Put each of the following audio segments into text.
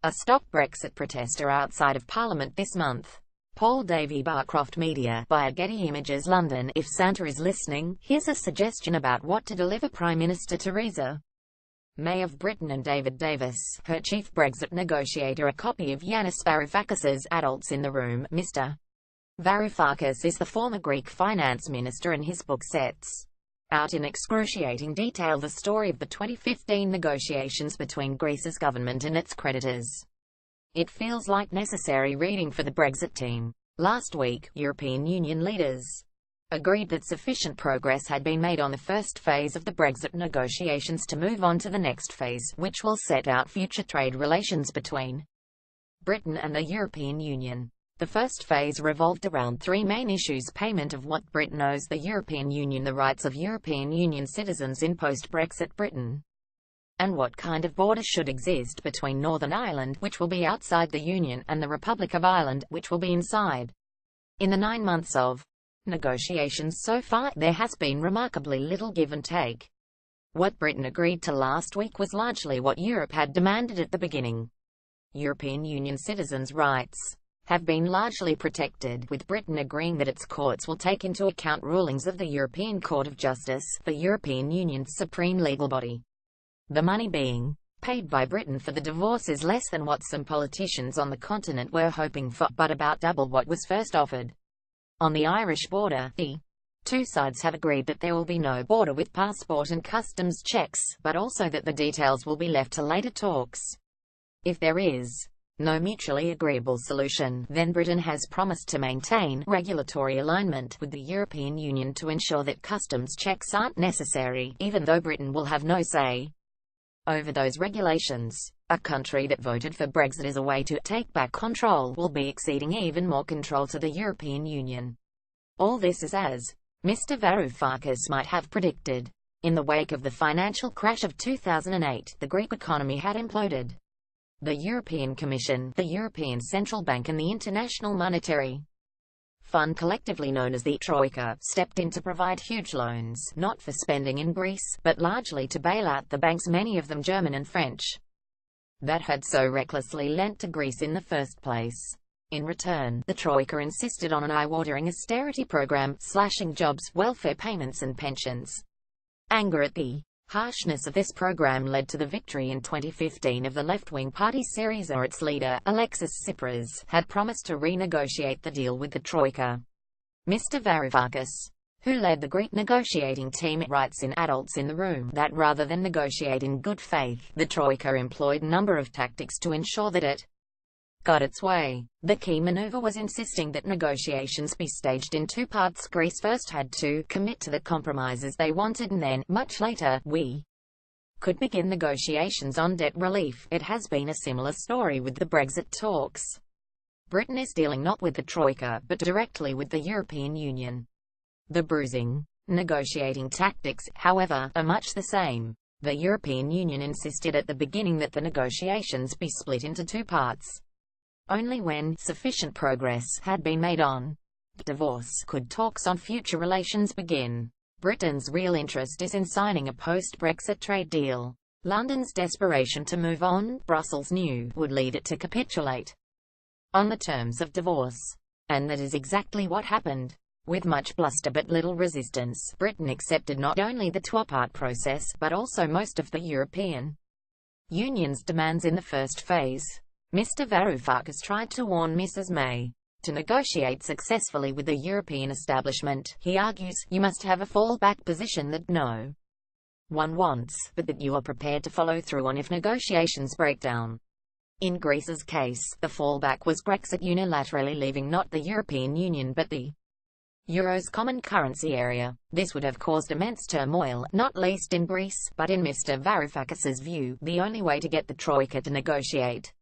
A Stop Brexit protester outside of Parliament this month. Paul Davey, Barcroft Media, via Getty Images, London. If Santa is listening, here's a suggestion about what to deliver Prime Minister Theresa May of Britain and David Davis, her chief Brexit negotiator, a copy of Yanis Varoufakis's Adults in the Room. Mr. Varoufakis is the former Greek finance minister, and his book sets out in excruciating detail the story of the 2015 negotiations between Greece's government and its creditors. It feels like necessary reading for the Brexit team. Last week, European Union leaders agreed that sufficient progress had been made on the first phase of the Brexit negotiations to move on to the next phase, which will set out future trade relations between Britain and the European Union. The first phase revolved around three main issues: payment of what Britain owes the European Union, the rights of European Union citizens in post-Brexit Britain, and what kind of border should exist between Northern Ireland, which will be outside the Union, and the Republic of Ireland, which will be inside. In the 9 months of negotiations so far, there has been remarkably little give and take. What Britain agreed to last week was largely what Europe had demanded at the beginning. European Union citizens' rights have been largely protected, with Britain agreeing that its courts will take into account rulings of the European Court of Justice, the European Union's supreme legal body. The money being paid by Britain for the divorce is less than what some politicians on the continent were hoping for, but about double what was first offered. On the Irish border, the two sides have agreed that there will be no border with passport and customs checks, but also that the details will be left to later talks. If there is no mutually agreeable solution, then Britain has promised to maintain regulatory alignment with the European Union to ensure that customs checks aren't necessary, even though Britain will have no say over those regulations. A country that voted for Brexit as a way to take back control will be acceding even more control to the European Union. All this is as Mr. Varoufakis might have predicted. In the wake of the financial crash of 2008, the Greek economy had imploded. The European Commission, the European Central Bank and the International Monetary Fund, collectively known as the Troika, stepped in to provide huge loans, not for spending in Greece, but largely to bail out the banks, many of them German and French, that had so recklessly lent to Greece in the first place. In return, the Troika insisted on an eye-watering austerity program, slashing jobs, welfare payments and pensions. Anger at the harshness of this program led to the victory in 2015 of the left-wing party Syriza. Its leader, Alexis Tsipras, had promised to renegotiate the deal with the Troika. Mr. Varoufakis, who led the Greek negotiating team, writes in Adults in the Room that rather than negotiate in good faith, the Troika employed a number of tactics to ensure that it got its way. The key maneuver was insisting that negotiations be staged in two parts. Greece first had to commit to the compromises they wanted, and then, much later, we could begin negotiations on debt relief. It has been a similar story with the Brexit talks. Britain is dealing not with the Troika, but directly with the European Union. The bruising negotiating tactics, however, are much the same. The European Union insisted at the beginning that the negotiations be split into two parts. Only when sufficient progress had been made on divorce could talks on future relations begin. Britain's real interest is in signing a post-Brexit trade deal. London's desperation to move on, Brussels knew, would lead it to capitulate on the terms of divorce. And that is exactly what happened. With much bluster but little resistance, Britain accepted not only the two-part process, but also most of the European Union's demands in the first phase. Mr. Varoufakis tried to warn Mrs. May to negotiate successfully with the European establishment. He argues, you must have a fallback position that no one wants, but that you are prepared to follow through on if negotiations break down. In Greece's case, the fallback was Brexit, unilaterally leaving not the European Union but the Euro's common currency area. This would have caused immense turmoil, not least in Greece, but in Mr. Varoufakis's view, the only way to get the Troika to negotiate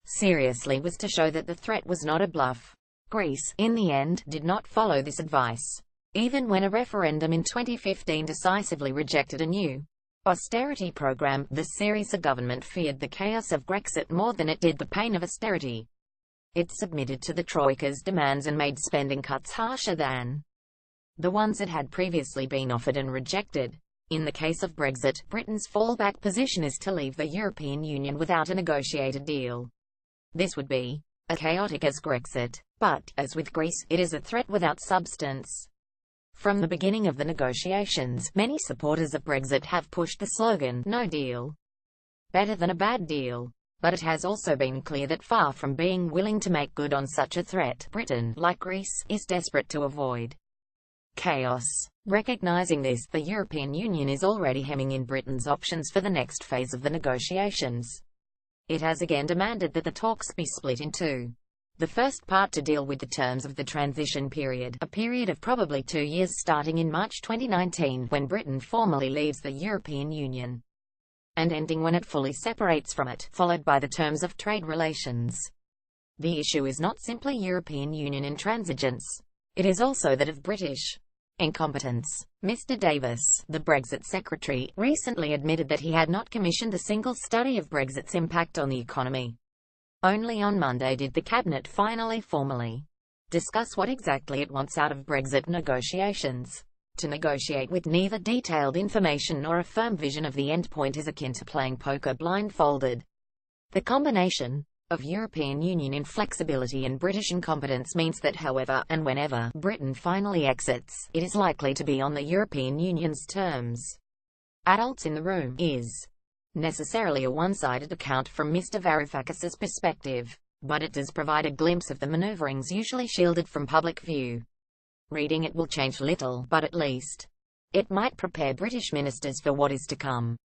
seriously was to show that the threat was not a bluff. Greece, in the end, did not follow this advice. Even when a referendum in 2015 decisively rejected a new austerity program, the Syriza government feared the chaos of Brexit more than it did the pain of austerity. It submitted to the Troika's demands and made spending cuts harsher than the ones it had previously been offered and rejected. In the case of Brexit, Britain's fallback position is to leave the European Union without a negotiated deal. This would be as chaotic as Grexit, but, as with Greece, it is a threat without substance. From the beginning of the negotiations, many supporters of Brexit have pushed the slogan, "No deal. Better than a bad deal." But it has also been clear that far from being willing to make good on such a threat, Britain, like Greece, is desperate to avoid chaos. Recognizing this, the European Union is already hemming in Britain's options for the next phase of the negotiations. It has again demanded that the talks be split in two. The first part to deal with the terms of the transition period, a period of probably 2 years starting in March 2019, when Britain formally leaves the European Union, and ending when it fully separates from it, followed by the terms of trade relations. The issue is not simply European Union intransigence. It is also that of British incompetence. Mr. Davis, the Brexit Secretary, recently admitted that he had not commissioned a single study of Brexit's impact on the economy. Only on Monday did the Cabinet finally formally discuss what exactly it wants out of Brexit negotiations. To negotiate with neither detailed information nor a firm vision of the endpoint is akin to playing poker blindfolded. The combination of European Union inflexibility and British incompetence means that however, and whenever, Britain finally exits, it is likely to be on the European Union's terms. Adults in the room is necessarily a one-sided account from Mr. Varoufakis's perspective, but it does provide a glimpse of the maneuverings usually shielded from public view. Reading it will change little, but at least it might prepare British ministers for what is to come.